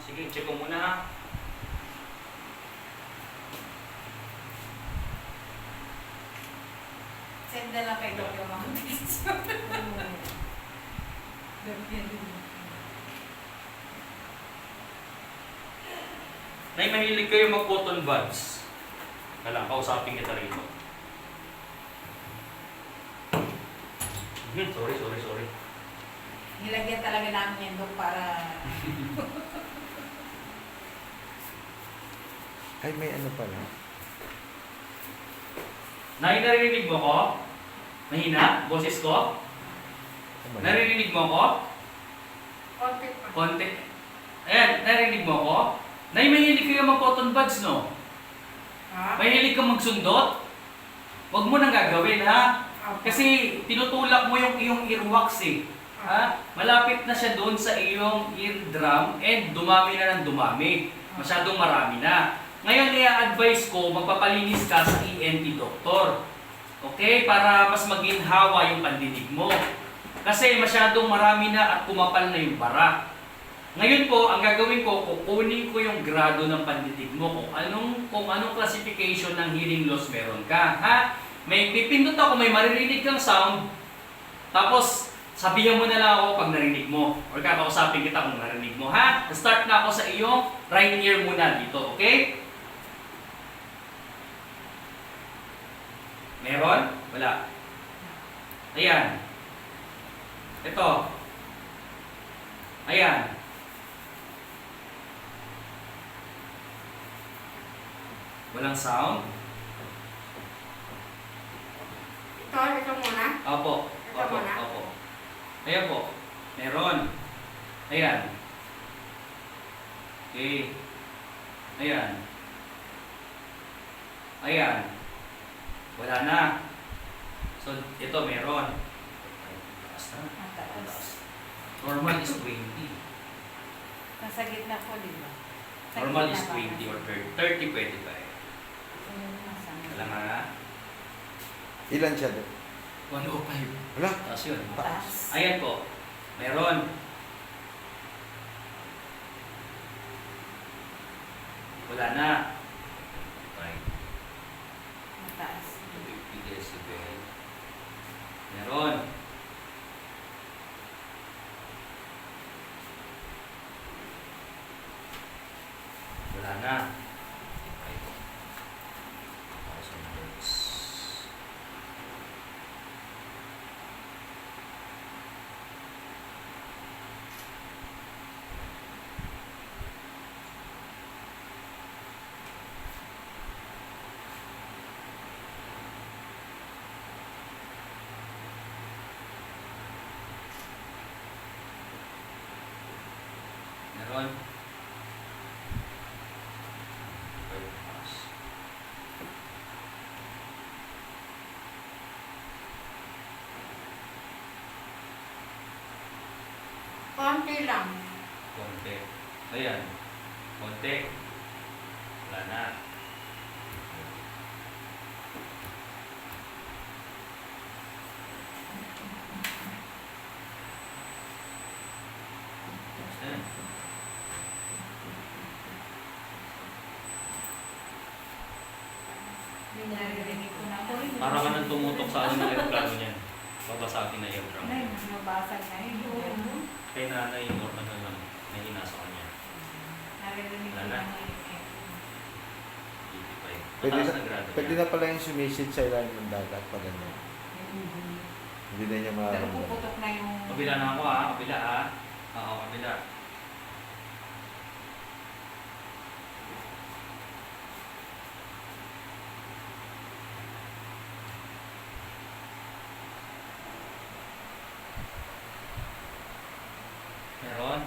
Sige, check ko muna ha. Send na lang kay Doc yung mga picture. Nay, mahilig kayo mag-cotton buds. Kailangan, kausapin kita rito. Sorry. Nilagyan talaga namin yan, Doc, para... Ay, may ano pala. Nay, naririnig mo ko? Mahina? Boses ko? Naririnig mo ko? Konti pa. Konti. Ayan, naririnig mo ko? Nay, mahilig kayo mag-cotton buds, no? Ha? Mahilig ka magsundot? Huwag mo nang gagawin, ha? Kasi tinutulak mo yung iyong earwax, eh. Ha? Malapit na siya doon sa iyong eardrum and dumami na ng dumami. Masyadong marami na. Ngayon, i-advise ko, magpapalinis ka sa ENT doctor. Okay? Para mas maginhawa yung pandinig mo. Kasi masyadong marami na at kumapal na yung bara. Ngayon po, ang gagawin ko, kukunin ko yung grado ng pandinig mo. Kung anong classification ng hearing loss meron ka. Ha? May pipindot ako, may maririnig kang sound. Tapos, sabihan mo na lang ako pag narinig mo. Or kakausapin kita kung narinig mo. Ha? Start na ako sa iyong right ear muna dito. Okay? Meron? Wala. Ayan. Ito. Ayan. Walang sound? Ito muna. Opo. Ito muna. Opo. Ayan po. Meron. Ayan. Okay. Ayan. Ayan. Wala na. So, ito meron. Taas na. Mataas. Normal is 20. Nasa gitna po, di ba? Sa Normal gitna is ba? 20 or 30 pwede ba eh? Wala nga nga. Ilan siya doon? 105. Wala. Taas yun. Mataas. Ayan po. Meron. Wala na. Okay. Mataas. 50 decibel. Meron. Wala na. Okay. 1,000 hertz. Meron. Bypass. Konti lang. Konti. Ayan. Konti. Wala na. Ayan. Yung naririnig ko na ako rin. Para ka nang tumutok sa ano ng aeroplano niyan. Babasagin na aerodrum. Ay, nabasag na yun. Kay nanay, normal na lang. Nahina sa kanya. Naririnig ko Wala na na. ngayon. 85. Pwede Mataas na, na grado pwede niya. na pala yung sumisid sa ilalim ng dagat pag ano. Hindi na niya Pero mararamdaman. puputok na yung... Kabila na ako ha. Kabila ha. Oo, kabila. Meron.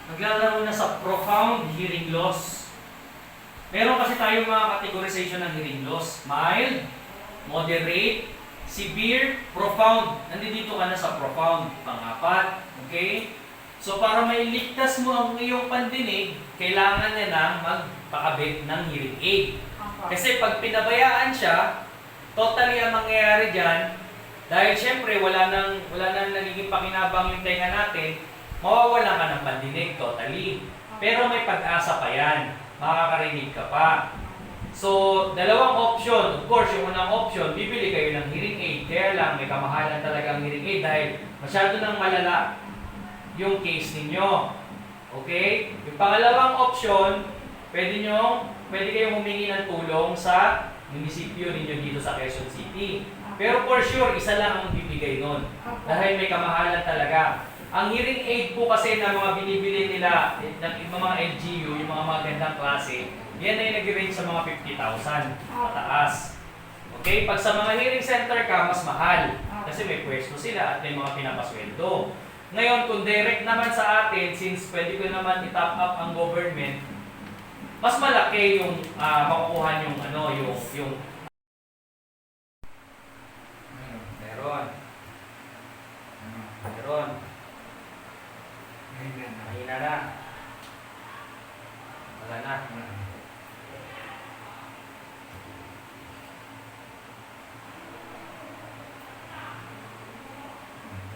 Naglalaro na sa profound hearing loss. Meron kasi tayong mga categorization ng hearing loss. Mild, moderate, severe, profound. Nandito ka na sa profound, pang-apat. Okay? So para mailigtas mo ang iyong pandinig, kailangan na nang magpakabit ng hearing aid. Kasi pag pinabayaan siya, totally ang mangyayari dyan, dahil syempre wala nang nagiging pakinabang yung tenga natin, mawawalan ka ng pandinig totally. Pero may pag-asa pa yan, makakarinig ka pa. So, dalawang option. Of course, yung unang option, bibili kayo ng hearing aid. Kaya lang, may kamahalan talaga ang hearing aid dahil masyado nang malala yung case ninyo. Okay? Yung pangalawang option, pwede kayong humingi ng tulong sa munisipyo ninyo dito sa Quezon City. Pero for sure, isa lang ang bibigay nun. Dahil may kamahalan talaga. Ang hearing aid po kasi na mga binibili nila, ng mga LGU, yung mga magandang klase, yan ay nag-range sa mga 50,000 pataas. Okay? Pag sa mga hearing center ka, mas mahal. Kasi may pwesto sila at may mga pinapasweldo. Ngayon, kung direct naman sa atin, since pwede ko naman i-top up ang government, mas malaki yung makukuha yung meron. Mahina na. Wala na.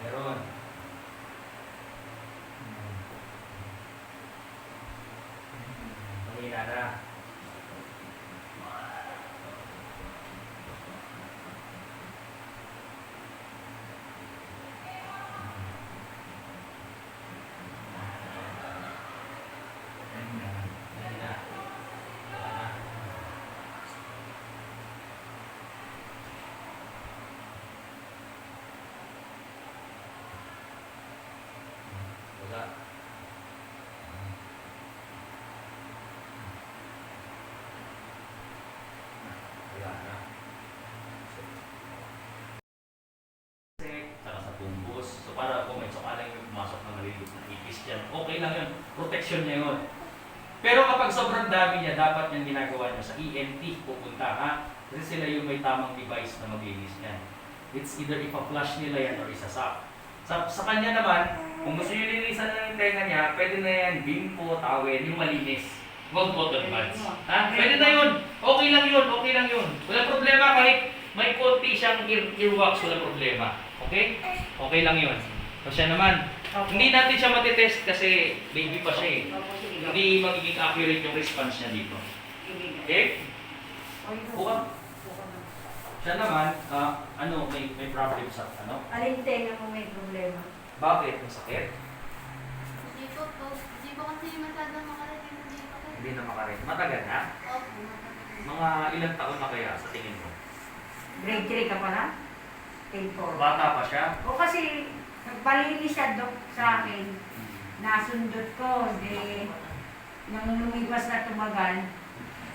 Meron. Mahina na. Wala. Wala na. Saka sa bumbos. So para kung may sukalang yung pumasok na maliliit na ipis dyan, okay lang yun. Protection niya yun. Pero kapag sobrang dami niya, dapat yung ginagawa niyo sa ENT pupunta ha. Kasi sila yung may tamang device na maglinis niyan. It's either ipa-flush nila yan or isasap. Sa kanya naman, kung gusto nyo linisan na yung tenga niya, pwede na yan, bimpo, towel, yung malinis. Huwag cotton buds. Ha? Pwede na yun. Okay lang yun. Okay lang yun. Walang problema kahit may konti siyang earwax, walang problema. Okay? Okay lang yun. So siya naman, hindi natin siya matitest kasi baby pa siya eh. Hindi magiging accurate yung response niya dito. Okay? Buka. Siya naman, may problem sa Alin tenga mo may problema? Bakit? Masakit? Hindi po kasi masyadong makarating dito. Hindi na makarin. Matagal na? Opo, Mga ilang taon na kaya sa tingin mo? Grade 3 ka pala? Grade 4. Bata pa siya? O kasi, nagpalinis siya dok sa akin. Nasundot ko, nang lumipas na tumagal,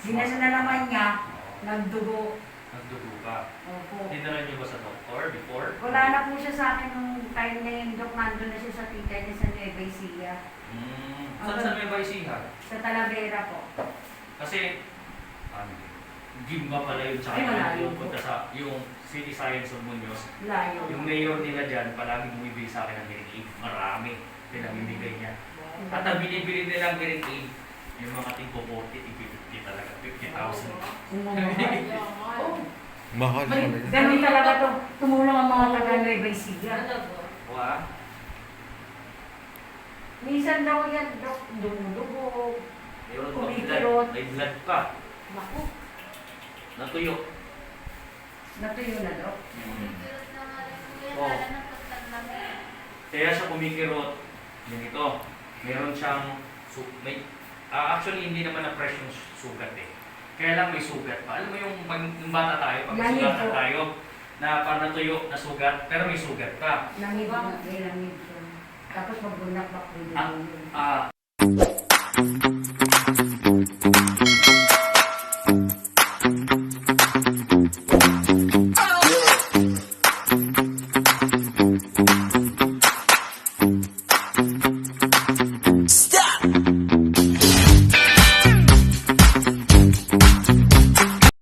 sinasa na naman niya, nagdugo. Nagdugo ka. Opo. Dinala niyo ba sa doktor before? Wala na po siya sa akin nung time na yung dok, nandun na siya sa tita niya sa Nueva Ecija. Saan may baisihan? Sa Talavera po. Kasi, gym ba pala yun? Tsaka Ay, malayo yung po. punta sa yung City Science of Muñoz. Layo. Yung mayor nila dyan, palagi bumibili sa akin ng hearing aid. Marami. Pinamimigay niya. At ang binibili nilang hearing aid, yung mga tingko 40, 50 talaga. 50,000. Oh. Mahal Ay, mo na. ganun talaga to. Tumulong ang mga taga Nueva Ecija. Wow. Minsan daw yan, dok, dumudugo. Mayroon pa Kumikirot. blood. May blood pa. Naku, Natuyo. natuyo na dok. Kumikirot na nga rin po yan, Oh. lalo ng pagtaglang. Kaya siya kumikirot. Ganito. Meron siyang actually hindi naman na fresh yung sugat eh. Kaya lang may sugat pa. Alam mo yung pag yung bata tayo, pag Langit sugatan po. tayo, na parang natuyo na sugat, pero may sugat pa. Langid na, may langid. Tapos magbunak pa po Ah, yun. ah,